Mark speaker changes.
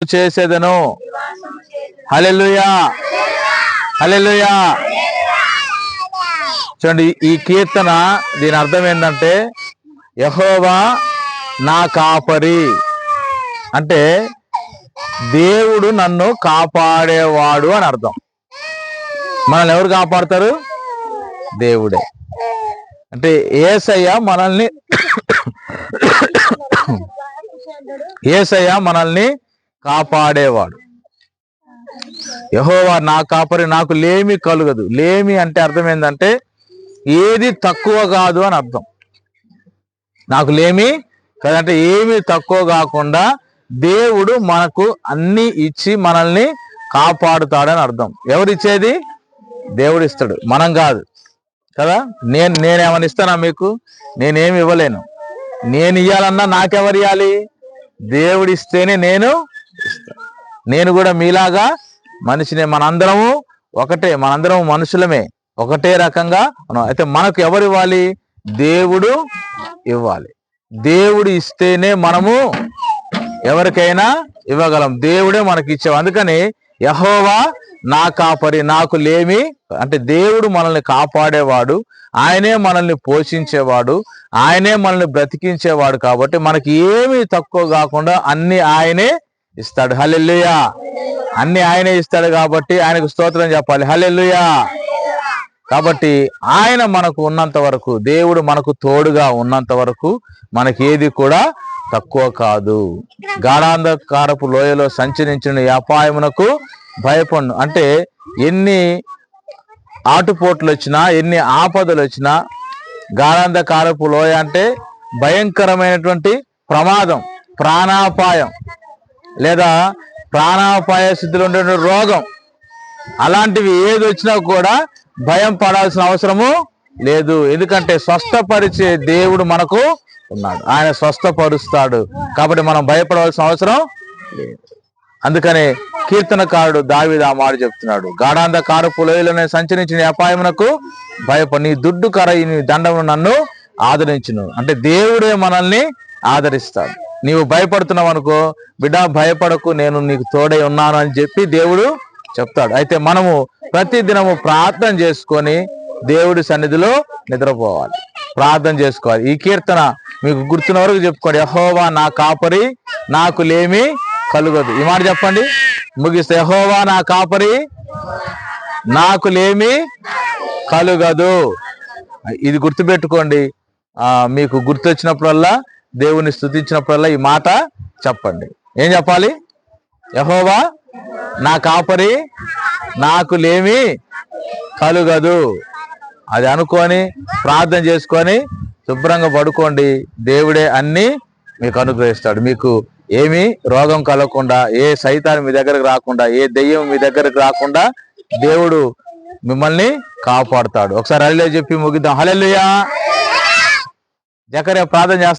Speaker 1: చేసేదను. హల్లెలూయా, హల్లెలూయా. చూడండి, ఈ కీర్తన దీని అర్థం ఏంటంటే యెహోవా నా కాపరి అంటే దేవుడు నన్ను కాపాడేవాడు అని అర్థం. మనల్ని ఎవరు కాపాడతారు? దేవుడే. అంటే యేసయ్య మనల్ని కాపాడేవాడు. యెహోవా నా కాపరి, నాకు లేమి కలుగదు. లేమి అంటే అర్థం ఏంటంటే ఏది తక్కువ కాదు అని అర్థం. నాకు లేమి కదంటే ఏమి తక్కువ కాకుండా దేవుడు మనకు అన్ని ఇచ్చి మనల్ని కాపాడుతాడని అర్థం. ఎవరిచ్చేది? దేవుడు ఇస్తాడు, మనం కాదు కదా. నేనేమని ఇస్తానా మీకు? నేనేమి ఇవ్వలేను. నేను ఇవ్వాలన్నా నాకెవరు ఇవ్వాలి? దేవుడు ఇస్తేనే నేను ఇస్తాను. నేను కూడా మీలాగా మనిషినే, మనందరము ఒకటే, మనందరము మనుషులమే, ఒకటే రకంగా మనం. అయితే మనకు ఎవరు ఇవ్వాలి? దేవుడు ఇవ్వాలి. దేవుడు ఇస్తేనే మనము ఎవరికైనా ఇవ్వగలం. దేవుడే మనకి ఇచ్చావు. అందుకని యెహోవా నా కాపరి, నాకు లేమి అంటే దేవుడు మనల్ని కాపాడేవాడు, ఆయనే మనల్ని పోషించేవాడు, ఆయనే మనల్ని బ్రతికించేవాడు. కాబట్టి మనకి ఏమీ తక్కువ కాకుండా అన్ని ఆయనే ఇస్తాడు. హల్లెలూయా. అన్ని ఆయనే ఇస్తాడు కాబట్టి ఆయనకు స్తోత్రం చెప్పాలి. హల్లెలూయా. కాబట్టి ఆయన మనకు ఉన్నంత వరకు, దేవుడు మనకు తోడుగా ఉన్నంత వరకు మనకి ఏది కూడా తక్కువ కాదు. గాఢాంధకారపు లోయలో సంచరించిన ఈ అపాయమునకు భయపడు. అంటే ఎన్ని ఆటుపోట్లు వచ్చినా, ఎన్ని ఆపదలు వచ్చినా, గాఢాంధకారపు లోయ అంటే భయంకరమైనటువంటి ప్రమాదం, ప్రాణాపాయం లేదా ప్రాణాపాయ స్థితిలో ఉండే రోగం, అలాంటివి ఏది వచ్చినా కూడా భయం పడాల్సిన అవసరము లేదు. ఎందుకంటే స్వస్థపరిచే దేవుడు మనకు ఉన్నాడు, ఆయన స్వస్థపరుస్తాడు. కాబట్టి మనం భయపడవలసిన అవసరం లేదు. అందుకనే కీర్తనకారుడు దావీదు ఆ మాట చెప్తున్నాడు, గాఢాంధకారపు లోయలోనే సంచరించిన అపాయమునకు భయపడి నీ దుడ్డు కర్ర నీ దండము నన్ను ఆదరించును. అంటే దేవుడే మనల్ని ఆదరిస్తాడు. నీవు భయపడుతున్నావు అనుకో, బిడ్డ భయపడకు, నేను నీకు తోడై ఉన్నాను అని చెప్పి దేవుడు చెప్తాడు. అయితే మనము ప్రతి దినము ప్రార్థన చేసుకొని దేవుడి సన్నిధిలో నిద్రపోవాలి, ప్రార్థన చేసుకోవాలి. ఈ కీర్తన మీకు గుర్తున్న వరకు చెప్పుకోండి. యెహోవా నా కాపరి, నాకు లేమి కలుగదు. ఈ మాట చెప్పండి ముగిస్తే. యెహోవా నా కాపరి, నాకు లేమి కలుగదు. ఇది గుర్తుపెట్టుకోండి. మీకు గుర్తొచ్చినప్పుడల్లా, దేవుని స్తుతించినప్పుడల్లా ఈ మాట చెప్పండి. ఏం చెప్పాలి? యెహోవా నా కాపరి, నాకు లేమి కలుగదు. అది అనుకొని ప్రార్థన చేసుకొని శుభ్రంగా పడుకోండి. దేవుడే అన్ని మీకు అనుగ్రహిస్తాడు. మీకు ఏమి రోగం కలగకుండా, ఏ సైతాన్ని మీ దగ్గరకు రాకుండా, ఏ దెయ్యం మీ దగ్గరకు రాకుండా దేవుడు మిమ్మల్ని కాపాడుతాడు. ఒకసారి హల్లెలూయా చెప్పి ముగిద్దాం. హల్లెలూయా. జకర్యా ప్రార్థన చేస్తాడు.